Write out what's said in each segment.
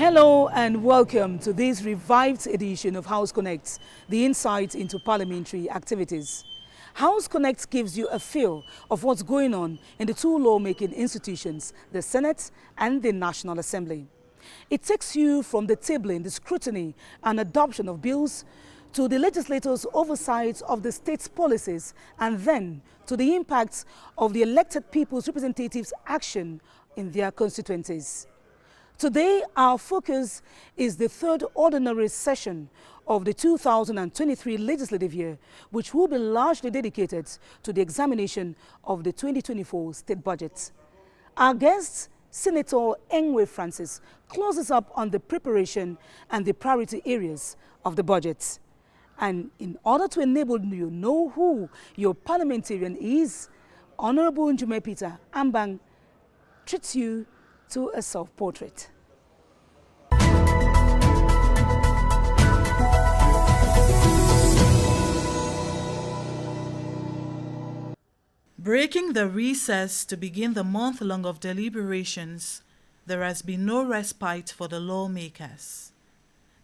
Hello and welcome to this revived edition of House Connect, the insight into parliamentary activities. House Connect gives you a feel of what's going on in the two lawmaking institutions, the Senate and the National Assembly. It takes you from the tabling, the scrutiny and adoption of bills to the legislators' oversight of the state's policies and then to the impacts of the elected people's representatives' action in their constituencies. Today, our focus is the third ordinary session of the 2023 legislative year, which will be largely dedicated to the examination of the 2024 state budget. Our guest, Senator Enwe Francis, closes up on the preparation and the priority areas of the budget. And in order to enable you know who your parliamentarian is, Honorable Njume Peter Ambang treats you to a self-portrait. Breaking the recess to begin the month-long of deliberations, there has been no respite for the lawmakers.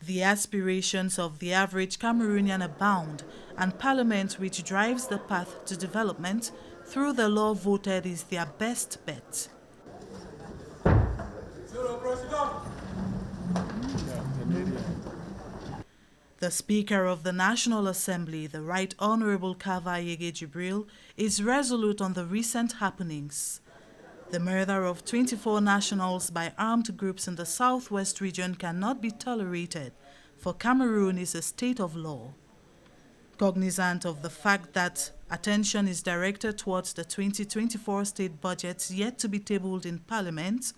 The aspirations of the average Cameroonian abound, and Parliament, which drives the path to development through the law voted, is their best bet. The Speaker of the National Assembly, the Right Honourable KAWEB Jibril, is resolute on the recent happenings. The murder of 24 nationals by armed groups in the southwest region cannot be tolerated, for Cameroon is a state of law. Cognizant of the fact that attention is directed towards the 2024 state budget yet to be tabled in Parliament,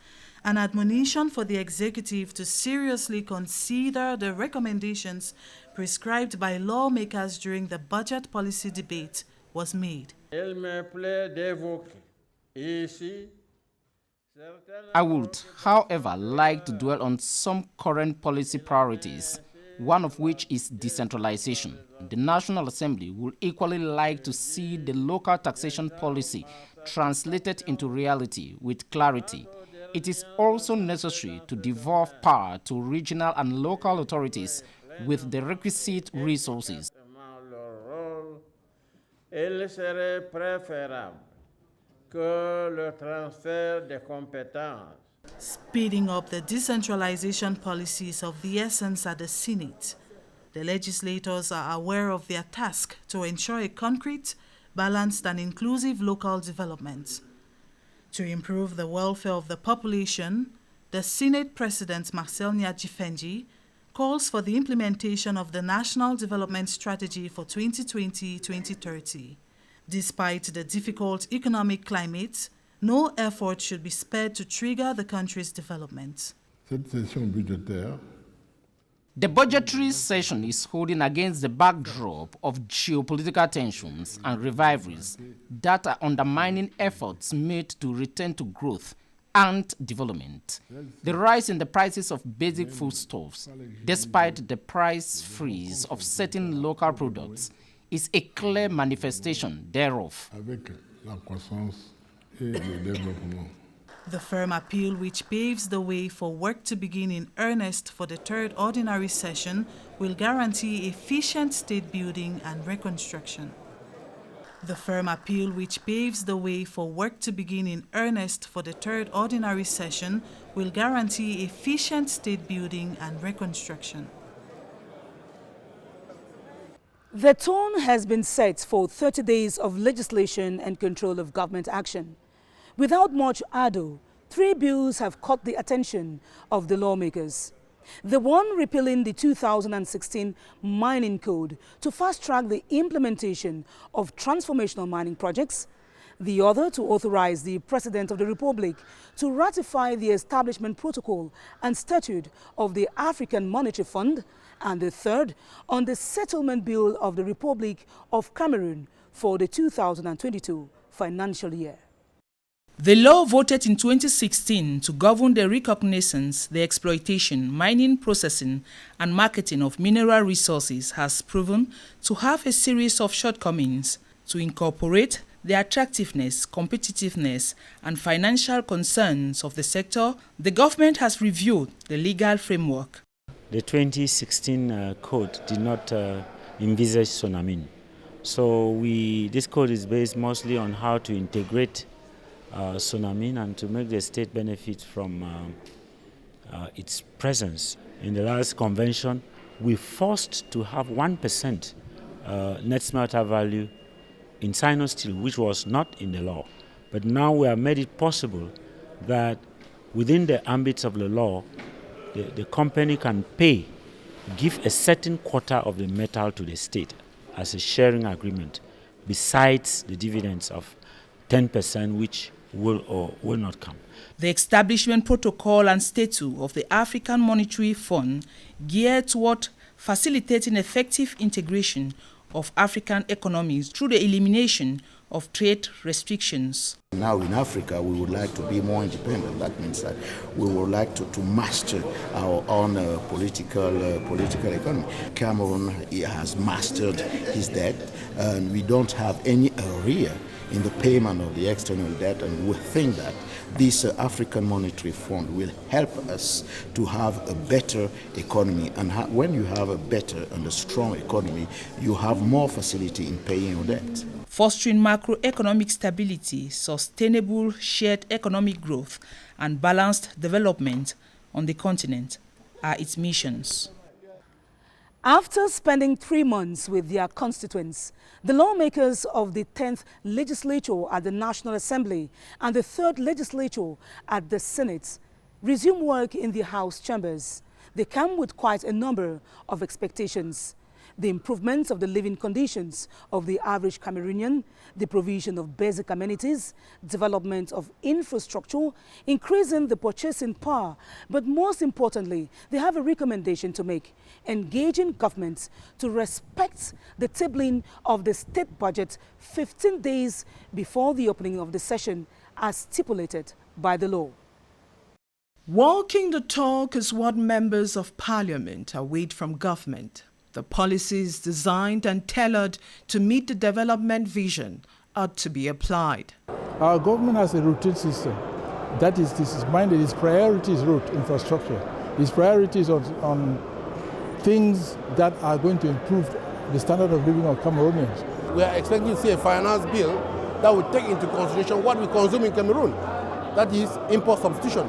an admonition for the executive to seriously consider the recommendations prescribed by lawmakers during the budget policy debate was made. I would, however, like to dwell on some current policy priorities, one of which is decentralization. The National Assembly would equally like to see the local taxation policy translated into reality with clarity. It is also necessary to devolve power to regional and local authorities with the requisite resources. Speeding up the decentralization policy is of the essence at the Senate. The legislators are aware of their task to ensure a concrete, balanced and inclusive local development. To improve the welfare of the population, the Senate President Marcel Nyadji calls for the implementation of the National Development Strategy for 2020-2030. Despite the difficult economic climate, no effort should be spared to trigger the country's development. The budgetary session is holding against the backdrop of geopolitical tensions and rivalries that are undermining efforts made to return to growth and development. The rise in the prices of basic foodstuffs, despite the price freeze of certain local products, is a clear manifestation thereof. The firm appeal, which paves the way for work to begin in earnest for the third ordinary session, will guarantee efficient state building and reconstruction. The firm appeal, which paves the way for work to begin in earnest for the third ordinary session, will guarantee efficient state building and reconstruction. The tone has been set for 30 days of legislation and control of government action. Without much ado, 3 bills have caught the attention of the lawmakers. The one repealing the 2016 Mining Code to fast-track the implementation of transformational mining projects. The other to authorize the President of the Republic to ratify the establishment protocol and statute of the African Monetary Fund. And the third on the settlement bill of the Republic of Cameroon for the 2022 financial year. The law voted in 2016 to govern the reconnaissance, the exploitation, mining, processing, and marketing of mineral resources has proven to have a series of shortcomings. To incorporate the attractiveness, competitiveness, and financial concerns of the sector, the government has reviewed the legal framework. The 2016 code did not envisage SONAMIN. So this code is based mostly on how to integrate SONAMIN and to make the state benefit from its presence. In the last convention, we forced to have 1% net smelter value in Sino-Steel, which was not in the law. But now we have made it possible that within the ambits of the law, the company can give a certain quota of the metal to the state as a sharing agreement, besides the dividends of 10%, which will or will not come. The establishment protocol and statute of the African Monetary Fund geared toward facilitating effective integration of African economies through the elimination of trade restrictions. Now in Africa, we would like to be more independent. That means that we would like to master our own political economy. Cameroon has mastered his debt, and we don't have any arrear in the payment of the external debt, and we think that this African Monetary Fund will help us to have a better economy. And when you have a better and a strong economy, you have more facility in paying your debt. Fostering macroeconomic stability, sustainable shared economic growth, and balanced development on the continent are its missions. After spending 3 months with their constituents, the lawmakers of the 10th Legislature at the National Assembly and the 3rd Legislature at the Senate resume work in the House chambers. They come with quite a number of expectations. The improvement of the living conditions of the average Cameroonian, the provision of basic amenities, development of infrastructure, increasing the purchasing power, but most importantly, they have a recommendation to make, engaging governments to respect the tabling of the state budget 15 days before the opening of the session as stipulated by the law. Walking the talk is what members of parliament await from government. The policies designed and tailored to meet the development vision ought to be applied. Our government has a routine system. That is, this is minded. Its priorities road infrastructure. Its priorities on things that are going to improve the standard of living of Cameroonians. We are expecting to see a finance bill that will take into consideration what we consume in Cameroon. That is import substitution.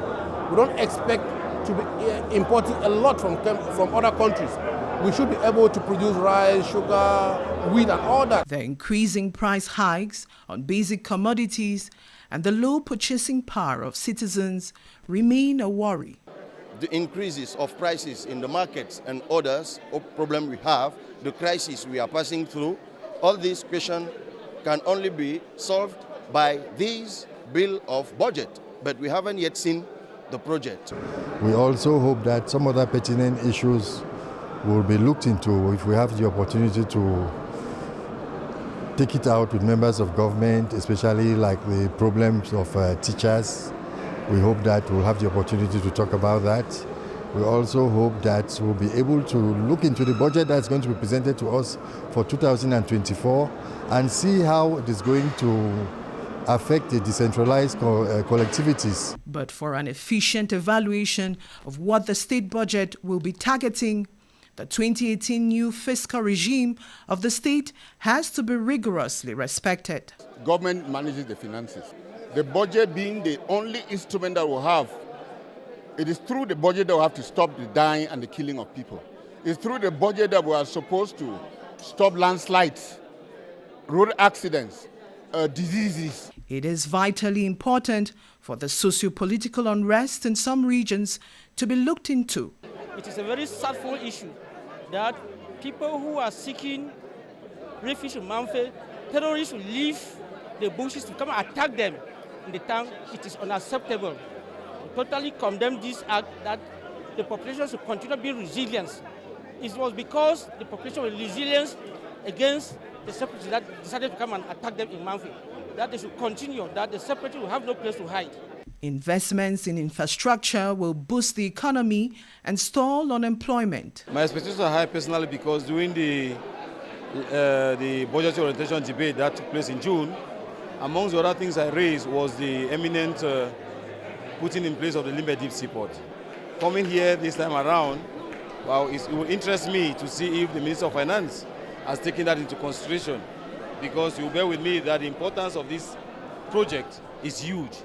We don't expect to be importing a lot from other countries. We should be able to produce rice, sugar, wheat and all that. The increasing price hikes on basic commodities and the low purchasing power of citizens remain a worry. The increases of prices in the markets and others problem we have, the crisis we are passing through, all these questions can only be solved by this bill of budget, but we haven't yet seen the project. We also hope that some other pertinent issues will be looked into if we have the opportunity to take it out with members of government, especially like the problems of teachers. We hope that we'll have the opportunity to talk about that. We also hope that we'll be able to look into the budget that's going to be presented to us for 2024 and see how it is going to affect the decentralized collectivities. But for an efficient evaluation of what the state budget will be targeting, the 2018 new fiscal regime of the state has to be rigorously respected. Government manages the finances. The budget being the only instrument that we'll have, it is through the budget that we have to stop the dying and the killing of people. It's through the budget that we are supposed to stop landslides, road accidents, diseases. It is vitally important for the socio-political unrest in some regions to be looked into. It is a very sadful issue that people who are seeking refuge in Manfe, terrorists will leave the bushes to come and attack them in the town. It is unacceptable. We totally condemn this act that the population should continue to be resilient. It was because the population was resilient against the separatists that decided to come and attack them in Manfe, that they should continue, that the separatists will have no place to hide. Investments in infrastructure will boost the economy and stall unemployment. My expectations are high personally because during the budgetary orientation debate that took place in June, Amongst the other things I raised was the eminent putting in place of the Limbe Deep Seaport. Coming here this time around, well, it will interest me to see if the Minister of Finance has taken that into consideration, because you bear with me that the importance of this project is huge.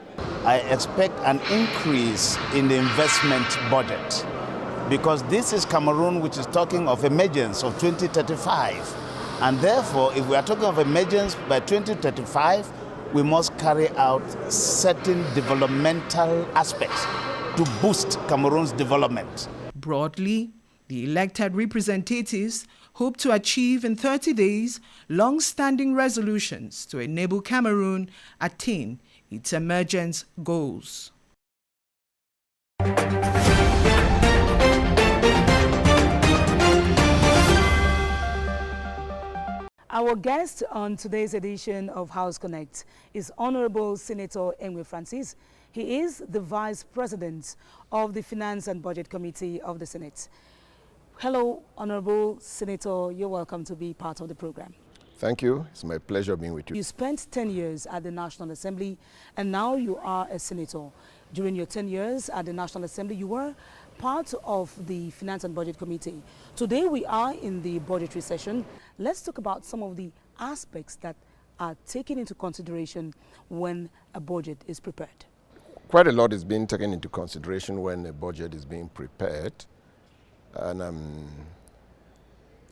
I expect an increase in the investment budget, because this is Cameroon which is talking of emergence of 2035. And therefore, if we are talking of emergence by 2035, we must carry out certain developmental aspects to boost Cameroon's development. Broadly, the elected representatives hope to achieve in 30 days long-standing resolutions to enable Cameroon attain its emergence goals. Our guest on today's edition of House Connect is Honorable Senator Enwe Francis. He is the Vice President of the Finance and Budget Committee of the Senate. Hello, Honorable Senator. You're welcome to be part of the program. Thank you. It's my pleasure being with you. You spent 10 years at the National Assembly, and now you are a senator. During your 10 years at the National Assembly, you were part of the Finance and Budget Committee. Today we are in the budgetary session. Let's talk about some of the aspects that are taken into consideration when a budget is prepared. Quite a lot is being taken into consideration when a budget is being prepared. And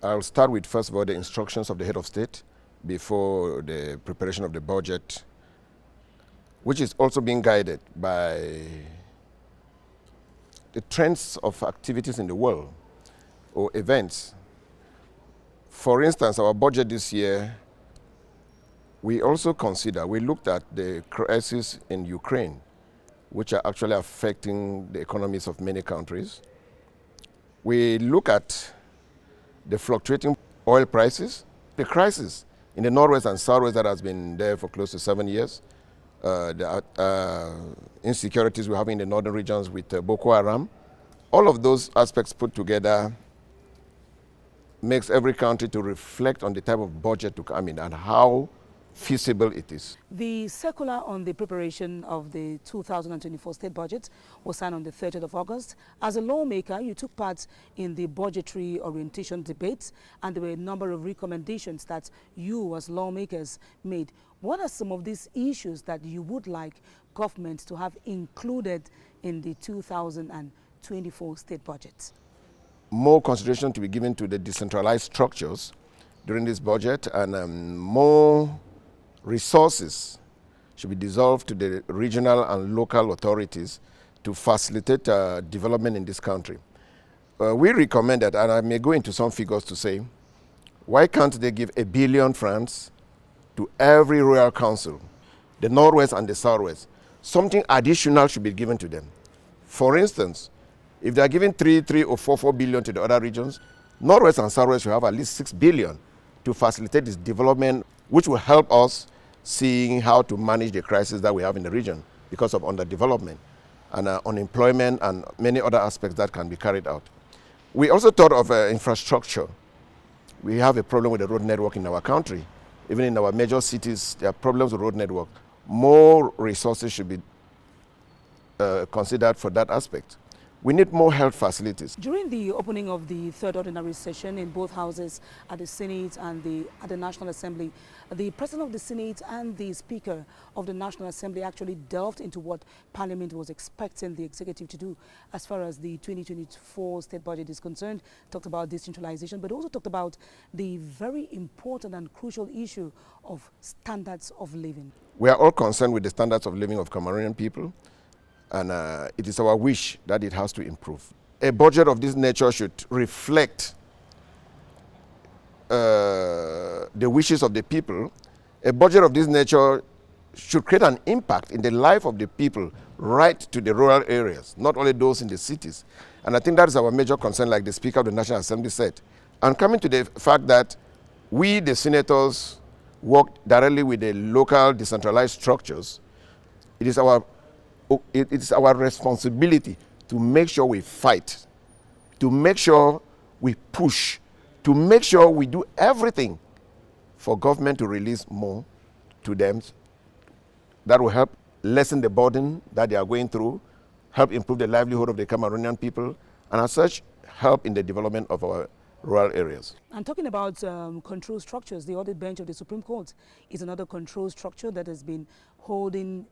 I'll start with, first of all, the instructions of the head of state before the preparation of the budget, which is also being guided by the trends of activities in the world or events. For instance, our budget this year, we looked at the crisis in Ukraine, which are actually affecting the economies of many countries. We look at the fluctuating oil prices, the crisis in the Northwest and Southwest that has been there for close to 7 years, the insecurities we have in the northern regions with Boko Haram. All of those aspects put together makes every country to reflect on the type of budget to come in and how feasible it is. The circular on the preparation of the 2024 state budget was signed on the 30th of August. As a lawmaker, you took part in the budgetary orientation debates, and there were a number of recommendations that you as lawmakers made. What are some of these issues that you would like government to have included in the 2024 state budget? More consideration to be given to the decentralized structures during this budget, and more resources should be dissolved to the regional and local authorities to facilitate development in this country. We recommend that, and I may go into some figures to say, why can't they give $1 billion francs to every royal council, the Northwest and the Southwest? Something additional should be given to them. For instance, if they are giving 3 or 4 billion to the other regions, Northwest and Southwest should have at least 6 billion to facilitate this development, which will help us seeing how to manage the crisis that we have in the region because of underdevelopment and unemployment and many other aspects that can be carried out. We also thought of infrastructure. We have a problem with the road network in our country. Even in our major cities, there are problems with road network. More resources should be considered for that aspect. We need more health facilities. During the opening of the third ordinary session in both houses, at the Senate and at the National Assembly, the President of the Senate and the Speaker of the National Assembly actually delved into what Parliament was expecting the executive to do as far as the 2024 state budget is concerned. Talked about decentralization, but also talked about the very important and crucial issue of standards of living. We are all concerned with the standards of living of Cameroonian people. And it is our wish that it has to improve. A budget of this nature should reflect the wishes of the people. A budget of this nature should create an impact in the life of the people right to the rural areas, not only those in the cities. And I think that is our major concern, like the Speaker of the National Assembly said. And coming to the fact that we, the senators, work directly with the local decentralized structures, it is our responsibility to make sure we fight, to make sure we push, to make sure we do everything for government to release more to them that will help lessen the burden that they are going through, help improve the livelihood of the Cameroonian people, and as such, help in the development of our rural areas. And talking about control structures, the audit bench of the Supreme Court is another control structure that has been holding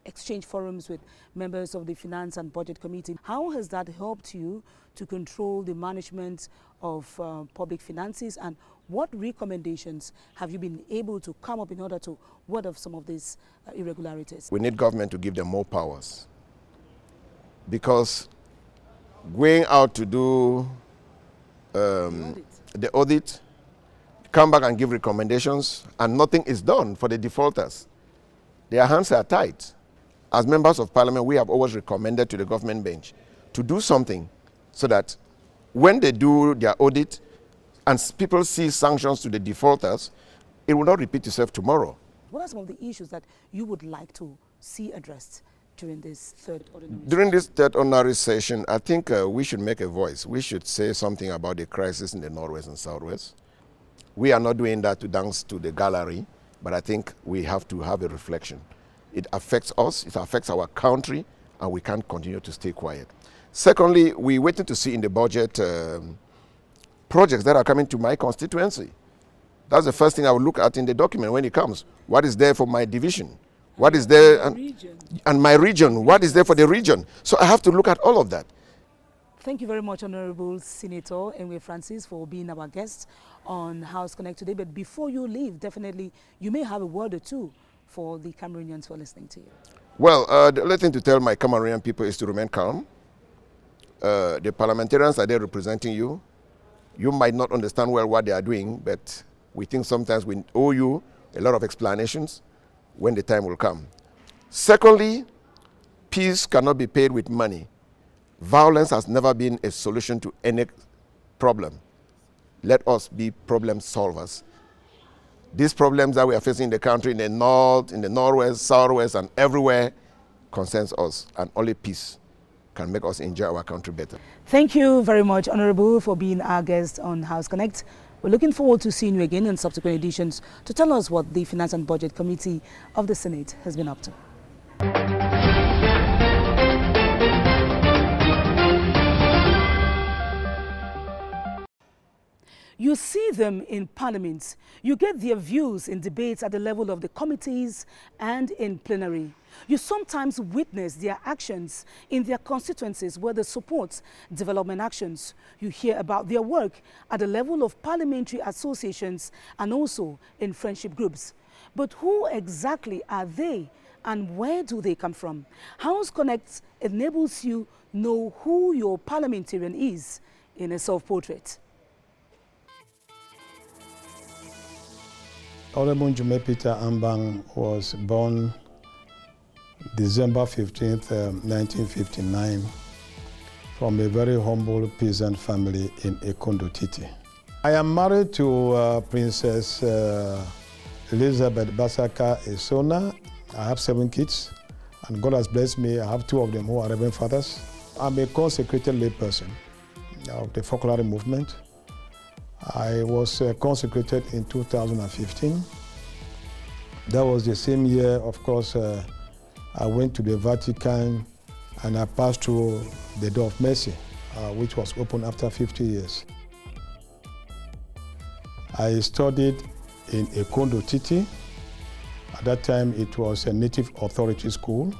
exchange forums with members of the Finance and Budget Committee. How has that helped you to control the management of public finances, and what recommendations have you been able to come up in order to ward off some of these irregularities? We need government to give them more powers, because going out to do the audit, come back and give recommendations, and nothing is done for the defaulters. Their hands are tied. As members of parliament, we have always recommended to the government bench to do something so that when they do their audit and people see sanctions to the defaulters, it will not repeat itself tomorrow. What are some of the issues that you would like to see addressed during this third ordinary session? During this third ordinary session, I think we should make a voice. We should say something about the crisis in the Northwest and Southwest. We are not doing that to dance to the gallery, but I think we have to have a reflection. It affects us, it affects our country, and we can't continue to stay quiet. Secondly, we're waiting to see in the budget projects that are coming to my constituency. That's the first thing I will look at in the document when it comes. What is there for my division? What is there and my region? What is there for the region? So I have to look at all of that. Thank you very much, Honorable Senator Enwe Francis, for being our guest on House Connect today. But before you leave, definitely you may have a word or two for the Cameroonians who are listening to you. Well, the only thing to tell my Cameroonian people is to remain calm. The parliamentarians are there representing you. You might not understand well what they are doing, but we think sometimes we owe you a lot of explanations when the time will come. Secondly, peace cannot be paid with money. Violence has never been a solution to any problem. Let us be problem solvers. These problems that we are facing in the country, in the north, in the northwest, southwest, and everywhere, concerns us, and only peace can make us enjoy our country better. Thank you very much, Honorable, for being our guest on House Connect. We're looking forward to seeing you again in subsequent editions to tell us what the Finance and Budget Committee of the Senate has been up to. You see them in parliaments. You get their views in debates at the level of the committees and in plenary. You sometimes witness their actions in their constituencies where they support development actions. You hear about their work at the level of parliamentary associations and also in friendship groups. But who exactly are they and where do they come from? House Connect enables you know who your parliamentarian is in a self-portrait. Honorable Jume Peter Ambang was born December 15th, 1959, from a very humble peasant family in Ekondo Titi. I am married to Princess Elizabeth Basaka Esona. I have 7 kids, and God has blessed me. I have 2 of them who are Reverend Fathers. I'm a consecrated layperson of the folklore movement. I was consecrated in 2015. That was the same year, of course, I went to the Vatican and I passed through the Door of Mercy, which was opened after 50 years. I studied in Ekondo Titi. At that time, it was a native authority school.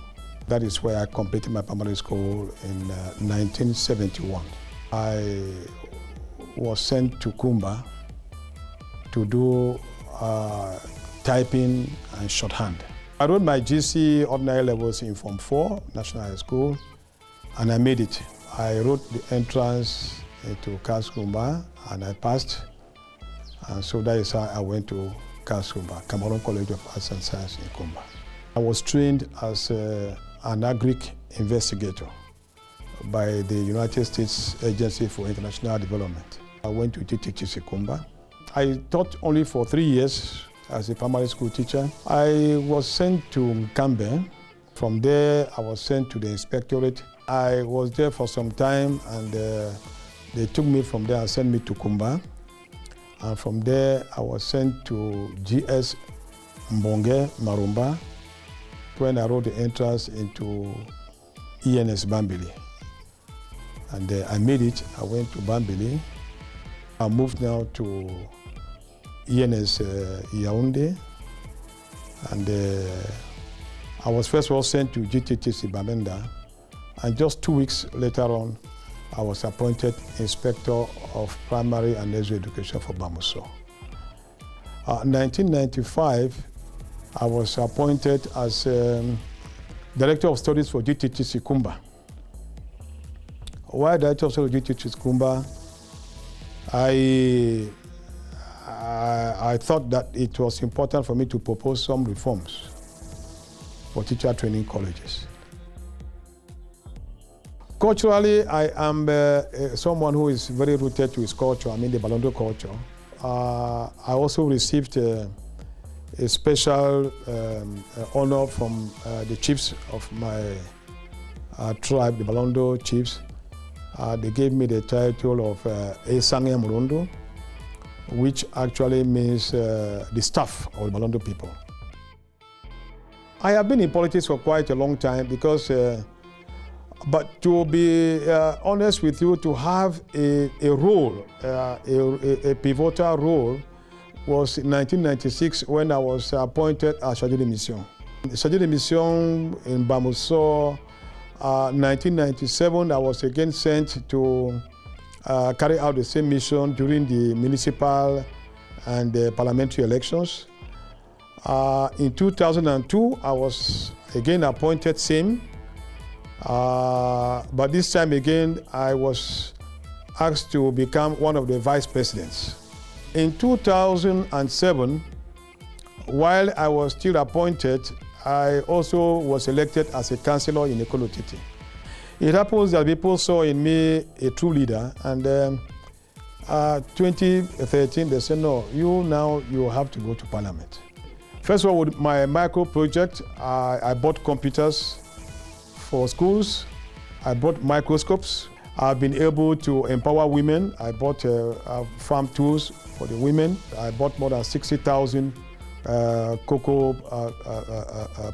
That is where I completed my primary school in 1971. I was sent to Kumba to do typing and shorthand. I wrote my GC ordinary levels in Form 4, National High School, and I made it. I wrote the entrance into Kumba and I passed. And so that is how I went to Kumba, Cameroon College of Arts and Science in Kumba. I was trained as an agric investigator by the United States Agency for International Development. I went to teach Kumba. I taught only for 3 years as a primary school teacher. I was sent to Nkambe. From there, I was sent to the inspectorate. I was there for some time, and they took me from there and sent me to Kumba. And from there, I was sent to GS Mbonge Marumba. when I wrote the entrance into ENS Bambili. And I made it. I went to Bambili. I moved now to ENS Yaoundé. And I was first of all sent to GTTC Bamenda. And just 2 weeks later on, I was appointed Inspector of Primary and Nursery Education for Bamuso. 1995, I was appointed as Director of Studies for GTTC Kumba. While Director of Studies for GTTC Kumba, I thought that it was important for me to propose some reforms for teacher training colleges. Culturally, I am someone who is very rooted to his culture, I mean the Balondo culture. I also received a special honor from the chiefs of my tribe, the Balondo chiefs. They gave me the title of Esange Murondo, which actually means the staff of the Balondo people. I have been in politics for quite a long time because, but to be honest with you, to have a role, a pivotal role, was in 1996 when I was appointed as chargé de mission. Chargé de mission in Bamuso. 1997, I was again sent to carry out the same mission during the municipal and the parliamentary elections. In 2002, I was again appointed same, but this time again, I was asked to become one of the vice presidents. In 2007, while I was still appointed, I also was elected as a councillor in Ekolotiti. It happens that people saw in me a true leader, and 2013 they said, no, you have to go to parliament. First of all, with my micro project, I bought computers for schools, I bought microscopes. I've been able to empower women. I bought farm tools for the women. I bought more than 60,000 cocoa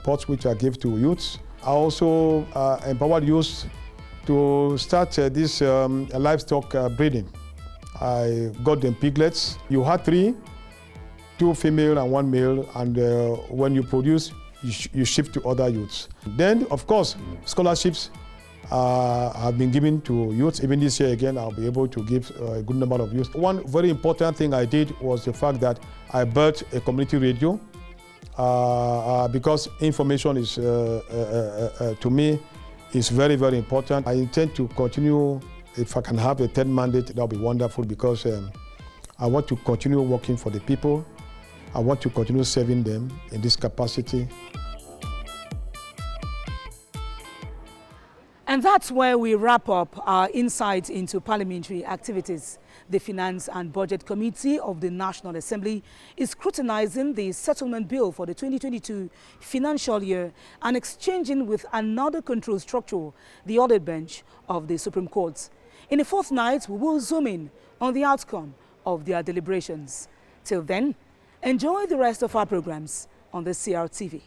pots which I give to youths. I also empowered youths to start this livestock breeding. I got them piglets. You had 3, 2 female and 1 male, and when you produce, you ship to other youths. Then, of course, scholarships have been given to youths. Even this year again, I'll be able to give a good number of youths. One very important thing I did was the fact that I built a community radio because information is, to me, is very, very important. I intend to continue. If I can have a 3rd mandate, that'll be wonderful because I want to continue working for the people. I want to continue serving them in this capacity. And that's where we wrap up our insight into parliamentary activities. The Finance and Budget Committee of the National Assembly is scrutinizing the settlement bill for the 2022 financial year and exchanging with another control structure, the audit bench of the Supreme Court. In a fortnight, we will zoom in on the outcome of their deliberations. Till then, enjoy the rest of our programs on the CRTV.